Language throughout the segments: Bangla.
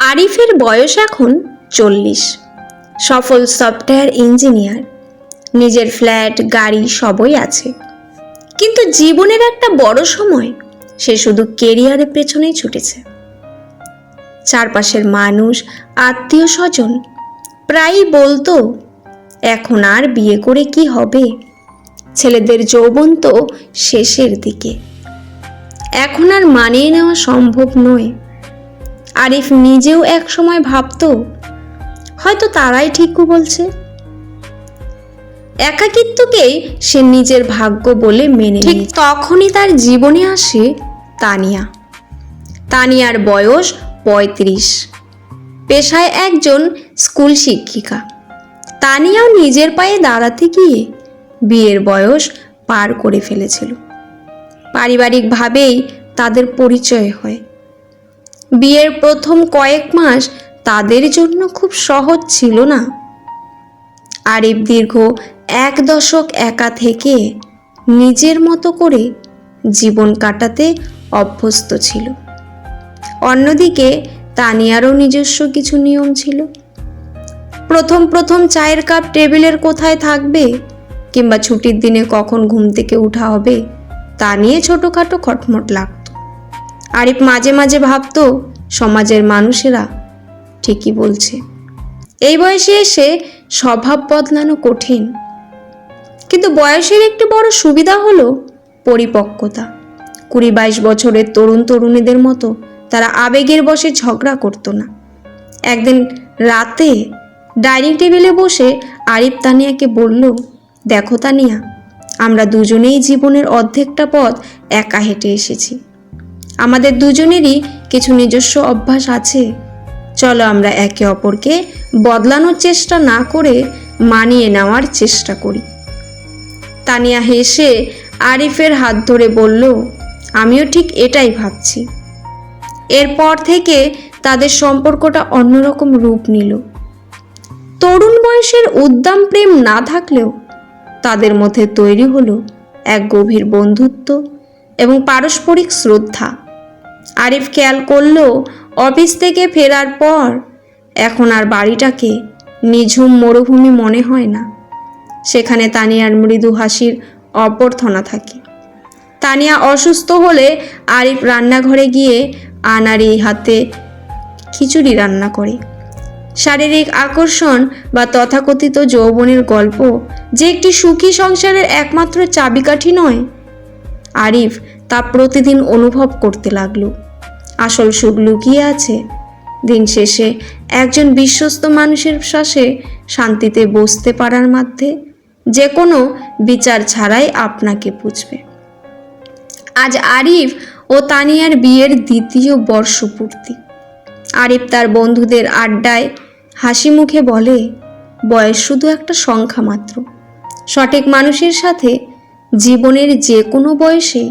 আরিফের বয়স এখন 40। সফল সফটওয়্যার ইঞ্জিনিয়ার, নিজের ফ্ল্যাট, গাড়ি সবই আছে। কিন্তু জীবনের একটা বড় সময় সে শুধু কেরিয়ারের পেছনেই ছুটেছে। চারপাশের মানুষ, আত্মীয় স্বজন প্রায়ই বলতো, এখন আর বিয়ে করে কি হবে, ছেলেদের যৌবন তো শেষের দিকে, এখন আর মানিয়ে নেওয়া সম্ভব নয়। আরিফ নিজেও এক সময় ভাবতো, হয়তো তারাই ঠিকই বলছে। একাকিত্বকেই সে নিজের ভাগ্য বলে মেনে ঠিক তখনই তার জীবনে আসে তানিয়া। তানিয়ার বয়স 35, পেশায় একজন স্কুল শিক্ষিকা। তানিয়াও নিজের পায়ে দাঁড়াতে গিয়ে বিয়ের বয়স পার করে ফেলেছিল। পারিবারিকভাবেই তাদের পরিচয় হয়। বিয়ের প্রথম কয়েক মাস তাদের জন্য খুব সহজ ছিল না। আরিফ দীর্ঘ 1 দশক একা থেকে নিজের মতো করে জীবন কাটাতে অভ্যস্ত ছিল। অন্যদিকে তানিয়ারও নিজস্ব কিছু নিয়ম ছিল। প্রথম চায়ের কাপ টেবিলের কোথায় থাকবে কিংবা ছুটির দিনে কখন ঘুম থেকে উঠা হবে তা নিয়ে ছোটোখাটো খটমট লাগত। আরিফ মাঝে মাঝে ভাবতো, সমাজের মানুষেরা ঠিকই বলছে, এই বয়সে এসে স্বভাব বদলানো কঠিন। কিন্তু বয়সের একটি বড় সুবিধা হলো পরিপক্কতা। 20-22 বছরের তরুণ তরুণীদের মতো তারা আবেগের বশে ঝগড়া করতো না। একদিন রাতে ডাইনিং টেবিলে বসে আরিফ তানিয়াকে বলল, দেখো তানিয়া, আমরা দুজনেই জীবনের অর্ধেকটা পথ একা হেঁটে এসেছি। আমাদের দুজনেরই কিছু নিজস্ব অভ্যাস আছে। চলো আমরা একে অপরকে বদলানোর চেষ্টা না করে মানিয়ে নেওয়ার চেষ্টা করি। তানিয়া হেসে আরিফের হাত ধরে বলল, আমিও ঠিক এটাই ভাবছি। এরপর থেকে তাদের সম্পর্কটা অন্যরকম রূপ নিল। তরুণ বয়সের উদ্দাম প্রেম না থাকলেও তাদের মধ্যে তৈরি হলো এক গভীর বন্ধুত্ব এবং পারস্পরিক শ্রদ্ধা। আরিফ খেয়াল করল, অফিস থেকে ফেরার পর এখন আর বাড়িটাকে নিঝুম মরুভূমি মনে হয় না। সেখানে তানিয়ার মৃদু হাসির অভ্যর্থনা থাকে। তানিয়া অসুস্থ হলে আরিফ রান্নাঘরে গিয়ে আনাড়ি হাতে খিচুড়ি রান্না করে। শারীরিক আকর্ষণ বা তথাকথিত যৌবনের গল্প যে একটি সুখী সংসারের একমাত্র চাবিকাঠি নয়, আরিফ তা প্রতিদিন অনুভব করতে লাগলো। আসল সুখ লুকিয়ে আছে দিন শেষে একজন বিশ্বস্ত মানুষের পাশে শান্তিতে বসতে পারার মধ্যে, যে কোনো বিচার ছাড়াই আপনাকে বুঝবে। আজ আরিফ ও তানিয়ার বিয়ের 2য় বর্ষপূর্তি। আরিফ তার বন্ধুদের আড্ডায় হাসি মুখে বলে, বয়স শুধু একটা সংখ্যা মাত্র। সঠিক মানুষের সাথে জীবনের যে কোনো বয়সেই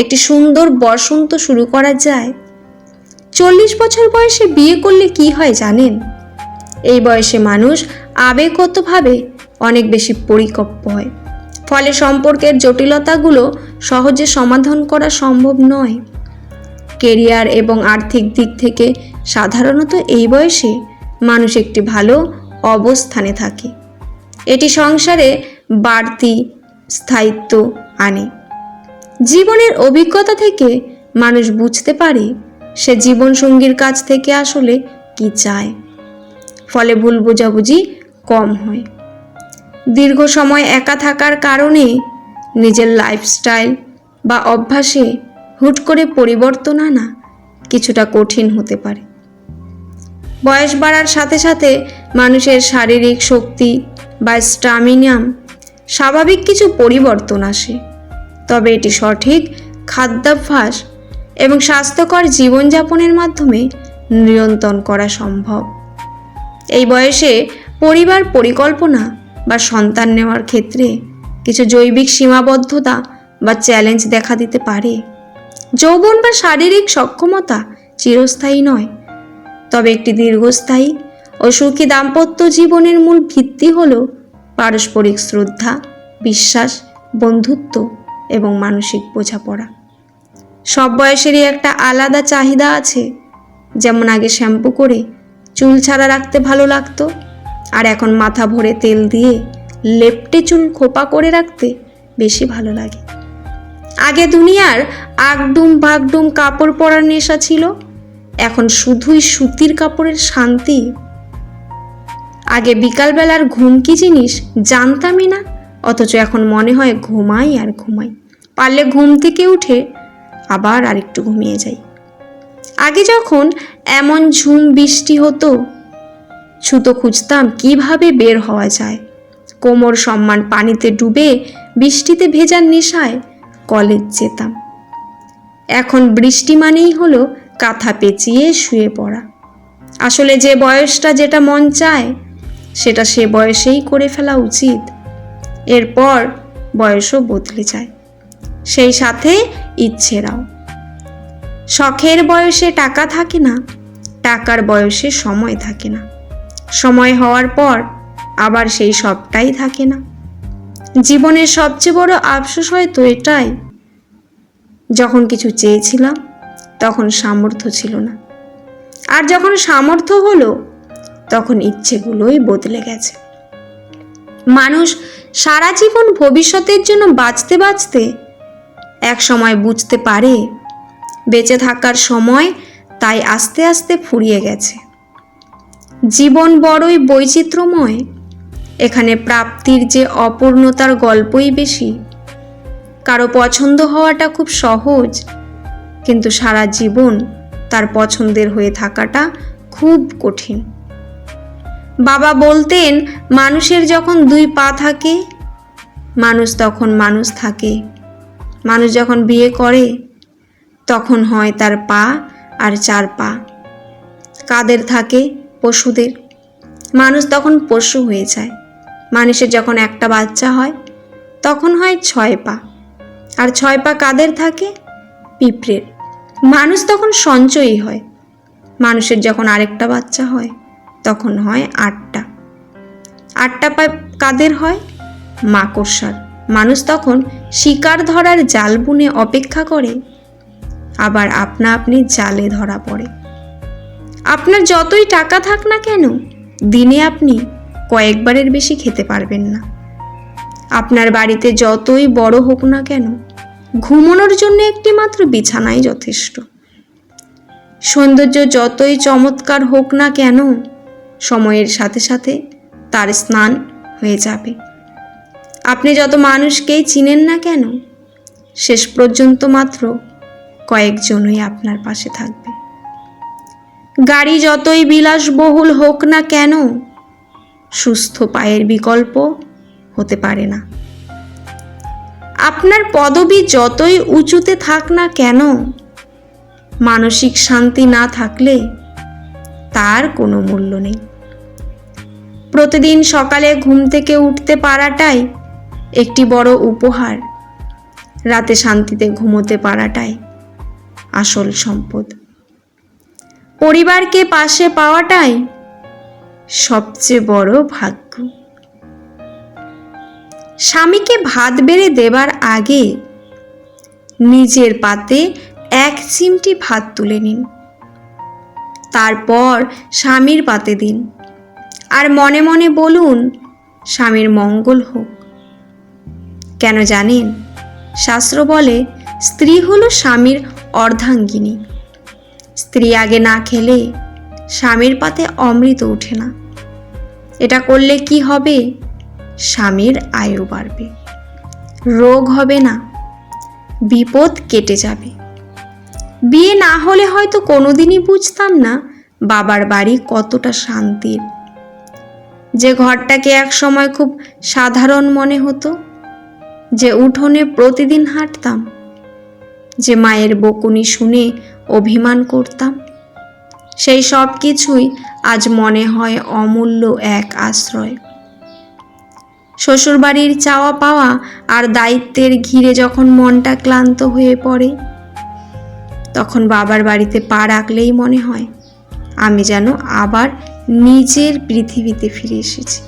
একটি সুন্দর বসন্ত শুরু করা যায়। 40 বছর বয়সে বিয়ে করলে কি হয় জানেন? এই বয়সে মানুষ আবেগগতভাবে অনেক বেশি পরিপক্ব হয়। ফলে সম্পর্কের জটিলতাগুলো সহজে সমাধান করা সম্ভব নয়। কেরিয়ার এবং আর্থিক দিক থেকে সাধারণত এই বয়সে মানুষ একটি ভালো অবস্থানে থাকে। এটি সংসারে বাড়তি স্থায়িত্ব আনে। জীবনের অভিজ্ঞতা থেকে মানুষ বুঝতে পারে সে জীবনসঙ্গীর কাছ থেকে আসলে কি চায়। ফলে ভুল বোঝাবুঝি কম হয়। দীর্ঘ সময় একা থাকার কারণে নিজের লাইফস্টাইল বা অভ্যাসে হুট করে পরিবর্তন আনা কিছুটা কঠিন হতে পারে। বয়স বাড়ার সাথে সাথে মানুষের শারীরিক শক্তি বা স্টামিনা স্বাভাবিক কিছু পরিবর্তন আসে। তবে এটি সঠিক খাদ্যাভ্যাস এবং স্বাস্থ্যকর জীবনযাপনের মাধ্যমে নিয়ন্ত্রণ করা সম্ভব। এই বয়সে পরিবার পরিকল্পনা বা সন্তান নেওয়ার ক্ষেত্রে কিছু জৈবিক সীমাবদ্ধতা বা চ্যালেঞ্জ দেখা দিতে পারে। যৌবন বা শারীরিক সক্ষমতা চিরস্থায়ী নয়, তবে একটি দীর্ঘস্থায়ী ও সুখী দাম্পত্য জীবনের মূল ভিত্তি হল পারস্পরিক শ্রদ্ধা, বিশ্বাস, বন্ধুত্ব এবং মানসিক বোঝাপড়া। সব বয়সেরই একটা আলাদা চাহিদা আছে। যেমন আগে শ্যাম্পু করে চুল ছাড়া রাখতে ভালো লাগতো, আর এখন মাথা ভরে তেল দিয়ে লেপ্টে চুল খোপা করে রাখতে বেশি ভালো লাগে। আগে দুনিয়ার আগডুম ভাগডুম কাপড় পরার নেশা ছিল, এখন শুধুই সুতির কাপড়ের শান্তি। আগে বিকালবেলার ঘুম কি জিনিস জানতামই না, অথচ এখন মনে হয় ঘুমাই আর ঘুমাই, পারলে ঘুম থেকে উঠে আবার আরেকটু ঘুমিয়ে যাই। আগে যখন এমন ঝুম বৃষ্টি হতো, ছুতো খুঁজতাম কিভাবে বের হওয়া যায়, কোমর সম্মান পানিতে ডুবে বৃষ্টিতে ভেজার নেশায় কলেজ যেতাম। এখন বৃষ্টি মানেই হলো কাঁথা পেঁচিয়ে শুয়ে পড়া। আসলে যে বয়সটা যেটা মন চায় সেটা সে বয়সেই করে ফেলা উচিত। এরপর বয়সও বদলে যায়, সেই সাথে ইচ্ছেরাও। শখের বয়সে টাকা থাকে না, টাকার বয়সে সময় থাকে না, সময় হওয়ার পর আবার সেই সবটাই থাকে না। জীবনের সবচেয়ে বড় আফসোস হয়তো এটাই, যখন কিছু চেয়েছিলাম তখন সামর্থ্য ছিল না, আর যখন সামর্থ্য হলো তখন ইচ্ছেগুলোই বদলে গেছে। মানুষ সারা জীবন ভবিষ্যতের জন্য বাঁচতে বাঁচতে এক সময় বুঝতে পারে বেঁচে থাকার সময় তাই আস্তে আস্তে ফুরিয়ে গেছে। জীবন বড়ই বৈচিত্র্যময়, এখানে প্রাপ্তির যে অপূর্ণতার গল্পই বেশি। কারো পছন্দ হওয়াটা খুব সহজ, কিন্তু সারা জীবন তার পছন্দের হয়ে থাকাটা খুব কঠিন। বাবা বলতেন, মানুষের যখন দুই পা থাকে মানুষ তখন মানুষ থাকে, মানুষ যখন বিয়ে করে তখন হয় তার পা আর চার পা। কাদের থাকে? পশুদের। মানুষ তখন পশু হয়ে যায়। মানুষের যখন একটা বাচ্চা হয় তখন হয় 6 পা, আর 6 পা কাদের থাকে? পিঁপড়ের। মানুষ তখন সঞ্চয়ী হয়। মানুষের যখন আরেকটা বাচ্চা হয় তখন হয় 8টা। 8টা পা কাদের হয়? মাকড়সার। মানুষ তখন শিকার ধরার জাল বুনে অপেক্ষা করে, আবার আপনা আপনি জালে ধরা পড়ে। আপনার যতই টাকা থাক না কেন, দিনে আপনি কয়েকবারের বেশি খেতে পারবেন না। আপনার বাড়িতে যতই বড় হোক না কেন, ঘুমানোর জন্য একটি মাত্র বিছানাই যথেষ্ট। সৌন্দর্য যতই চমৎকার হোক না কেন, সময়ের সাথে সাথে তার স্নান হয়ে যাবে। আপনি যত মানুষকেই চিনেন না কেন, শেষ পর্যন্ত মাত্র কয়েকজনই আপনার পাশে থাকবে। গাড়ি যতই বিলাসবহুল হোক না কেন, সুস্থ পায়ের বিকল্প হতে পারে না। আপনার পদবি যতই উঁচুতে থাক না কেন, মানসিক শান্তি না থাকলে তার কোনো মূল্য নেই। প্রতিদিন সকালে ঘুম থেকে উঠতে পারাটাই একটি বড় উপহার, রাতে শান্তিতে ঘুমোতে পারাটাই আসল সম্পদ। পরিবারকে পাশে পাওয়াটাই সবচেয়ে বড় ভাগ্য। স্বামীকে ভাত বেড়ে দেবার আগে নিজের পাতে 1 চিমটি ভাত তুলে নিন, তারপর স্বামীর পাতে দিন, আর মনে মনে বলুন, স্বামীর মঙ্গল হোক। কেন জানেন? শাস্ত্র বলে স্ত্রী হলো স্বামীর অর্ধাঙ্গিনী। স্ত্রী আগে না খেলে স্বামীর পাতে অমৃত ওঠে না। এটা করলে কি হবে? স্বামীর আয়ু বাড়বে, রোগ হবে না, বিপদ কেটে যাবে। বিয়ে না হলে হয়তো কোনোদিনই বুঝতাম না বাবার বাড়ি কতটা শান্তির। যে ঘরটাকে এক সময় খুব সাধারণ মনে হতো, যে উঠোনে প্রতিদিন হাঁটতাম, যে মায়ের বকুনি শুনে অভিমান করতাম, সেই সব কিছুই আজ মনে হয় অমূল্য এক আশ্রয়। শ্বশুরবাড়ির চাওয়া পাওয়া আর দায়িত্বের ঘিরে যখন মনটা ক্লান্ত হয়ে পড়ে, তখন বাবার বাড়িতে পা রাখলেই মনে হয় আমি যেন আবার নিজের পৃথিবীতে ফিরে এসেছি,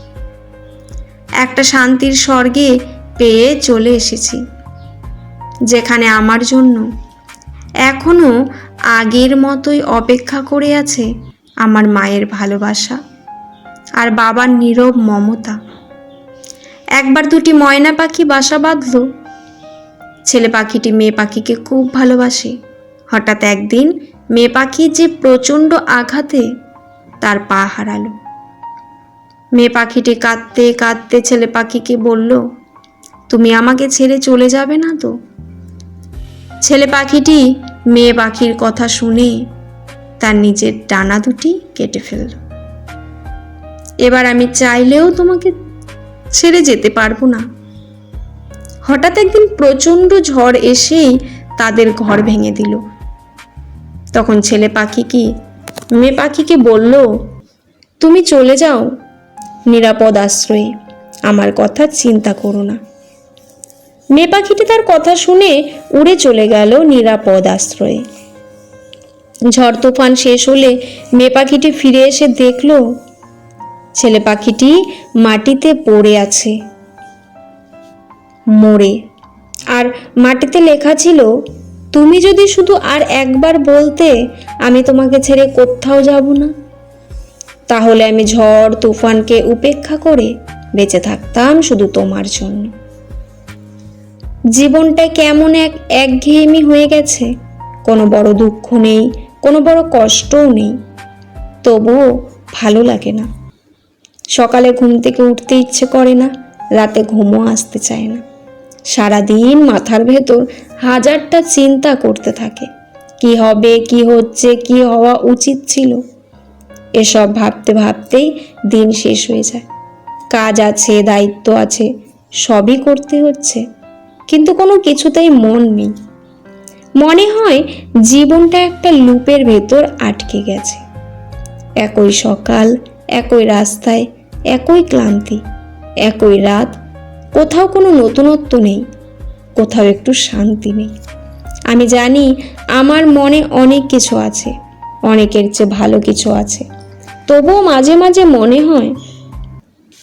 একটা শান্তির স্বর্গে পেয়ে চলে এসেছি, যেখানে আমার জন্য এখনো আগের মতোই অপেক্ষা করে আছে আমার মায়ের ভালোবাসা আর বাবার নীরব মমতা। একবার দুটি ময়না পাখি বাসা বাঁধল। ছেলে পাখিটি মেয়ে পাখিকে খুব ভালোবাসে। হঠাৎ একদিন মেয়ে পাখি যে প্রচণ্ড আঘাতে তার পা হারালো। মেয়ে পাখিটি কাঁদতে কাঁদতে ছেলে পাখিকে বলল, তুমি আমাকে ছেড়ে চলে যাবে না তো? ছেলে পাখিটি মেয়ে পাখির কথা শুনে তার নিজের ডানা দুটি কেটে ফেলল। এবার আমি চাইলেও তোমাকে ছেড়ে যেতে পারবো না। হঠাৎ একদিন প্রচণ্ড ঝড় এসেই তাদের ঘর ভেঙে দিল। তখন ছেলে পাখি কি মেয়ে পাখিকে বলল, তুমি চলে যাও নিরাপদ আশ্রয়ে, আমার কথা চিন্তা করো না। মেয়ে পাখিটি তার কথা শুনে উড়ে চলে গেল নিরাপদ আশ্রয়ে। ঝড় তুফান শেষ হলে মেয়ে পাখিটি ফিরে এসে দেখল ছেলে পাখিটি মাটিতে পড়ে আছে মরে, আর মাটিতে লেখা ছিল, তুমি যদি শুধু আর একবার বলতে আমি তোমাকে ছেড়ে কোথাও যাব না, তাহলে আমি ঝড় তুফানকে উপেক্ষা করে বেঁচে থাকতাম শুধু তোমার জন্য। জীবনটা কেমন একঘেয়েমি হয়ে গেছে, কোনো বড় দুঃখ নেই, কোনো বড় কষ্টও নেই, তবুও ভালো লাগে না। সকালে ঘুম থেকে উঠতে ইচ্ছে করে না, রাতে ঘুমও আসতে চায় না। সারাদিন মাথার ভেতর হাজারটা চিন্তা করতে থাকে, কি হবে, কি হচ্ছে, কি হওয়া উচিত ছিল। এসব ভাবতে ভাবতেই দিন শেষ হয়ে যায়। কাজ আছে, দায়িত্ব আছে, সবই করতে হচ্ছে, কিন্তু কোনো কিছুতেই মন নেই। মনে হয় জীবনটা একটা লুপের ভেতর আটকে গেছে। একই সকাল, একই রাস্তায়, একই ক্লান্তি, একই রাত, কোথাও কোনো নতুনত্ব নেই, কোথাও একটু শান্তি নেই। আমি জানি আমার মনে অনেক কিছু আছে, অনেকের চেয়ে ভালো কিছু আছে, তবুও মাঝে মাঝে মনে হয়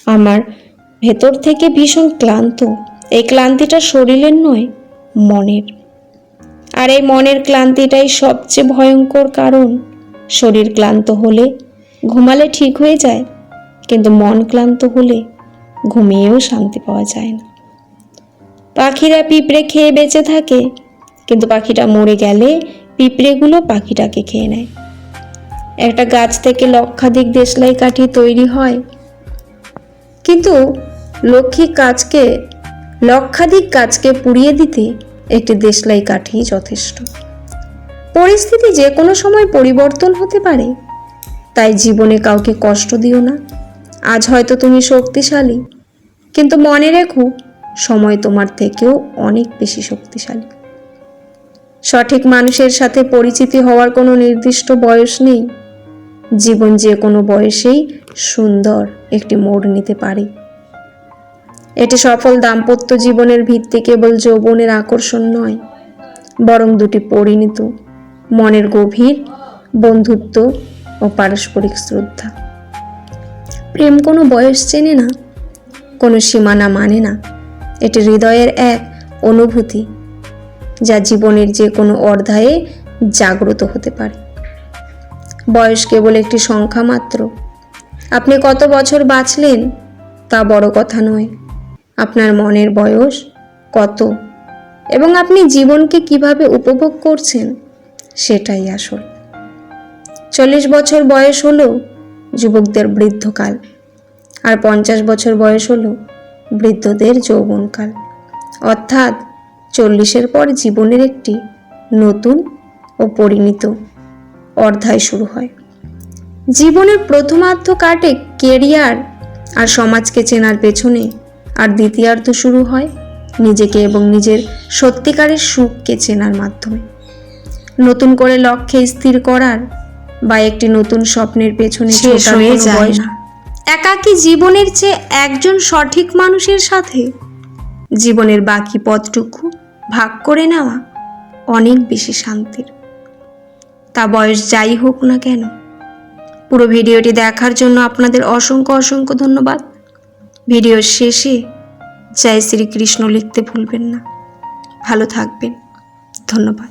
আমার ভেতর থেকে ভীষণ ক্লান্ত। এই ক্লান্তিটা শরীরের নয়, মনের। আর এই মনের ক্লান্তিটাই সবচেয়ে ভয়ঙ্কর, কারণ শরীর ক্লান্ত হলে ঘুমালে ঠিক হয়ে যায়, কিন্তু মন ক্লান্ত হলে ঘুমিয়েও শান্তি পাওয়া যায় না। পাখিরা পিঁপড়ে খেয়ে বেঁচে থাকে, কিন্তু পাখিটা মরে গেলে পিঁপড়েগুলো পাখিটাকে খেয়ে নেয়। একটা গাছ থেকে লক্ষাধিক দেশলাই কাঠি তৈরি হয়, কিন্তু লক্ষাধিক গাছকে পুড়িয়ে দিতে একটি দেশলাই কাঠি যথেষ্ট। পরিস্থিতি যে কোনো সময় পরিবর্তন হতে পারে, তাই জীবনে কাউকে কষ্ট দিও না। আজ হয়তো তুমি শক্তিশালী, কিন্তু মনে রেখো সময় তোমার থেকেও অনেক বেশি শক্তিশালী। সঠিক মানুষের সাথে পরিচিতি হওয়ার কোনো নির্দিষ্ট বয়স নেই। জীবন যে কোনো বয়সেই সুন্দর একটি মোড় নিতে পারে। এটি সফল দাম্পত্য জীবনের ভিত্তি কেবল যৌবনের আকর্ষণ নয়, বরং দুটি পরিণত মনের গভীর বন্ধুত্ব ও পারস্পরিক শ্রদ্ধা। প্রেম কোনো বয়স চেনে না, কোনো সীমানা মানে না। এটি হৃদয়ের এক অনুভূতি, যা জীবনের যে কোনো অধ্যায়ে জাগ্রত হতে পারে। বয়স কেবল একটি সংখ্যা মাত্র। আপনি কত বছর বাঁচলেন তা বড় কথা নয়, আপনার মনের বয়স কত এবং আপনি জীবনকে কিভাবে উপভোগ করছেন সেটাই আসল। 40 বছর বয়স হলো যুবকদের বৃদ্ধকাল, আর 50 বছর বয়স হলো বৃদ্ধদের যৌবনকাল। অর্থাৎ 40-এর পর জীবনের একটি নতুন ও পরিণত অধ্যায় শুরু হয়। জীবনের প্রথমার্ধ কাটে কেরিয়ার আর সমাজকে চেনার পেছনে, আর দ্বিতীয়ার্ধ শুরু হয় নিজেকে এবং নিজের সত্যিকারের সুখকে চেনার মাধ্যমে। নতুন করে লক্ষ্যে স্থির করার বা একটি নতুন স্বপ্নের পেছনে শেষ হয়ে যায় না। একাকী জীবনের চেয়ে একজন সঠিক মানুষের সাথে জীবনের বাকি পথটুকু ভাগ করে নেওয়া অনেক বেশি শান্তির। তা বয়স যাই হোক না কেন। পুরো ভিডিওটি দেখার জন্য আপনাদের অসংখ্য ধন্যবাদ। ভিডিওর শেষে জয় শ্রীকৃষ্ণ লিখতে ভুলবেন না। ভালো থাকবেন। ধন্যবাদ।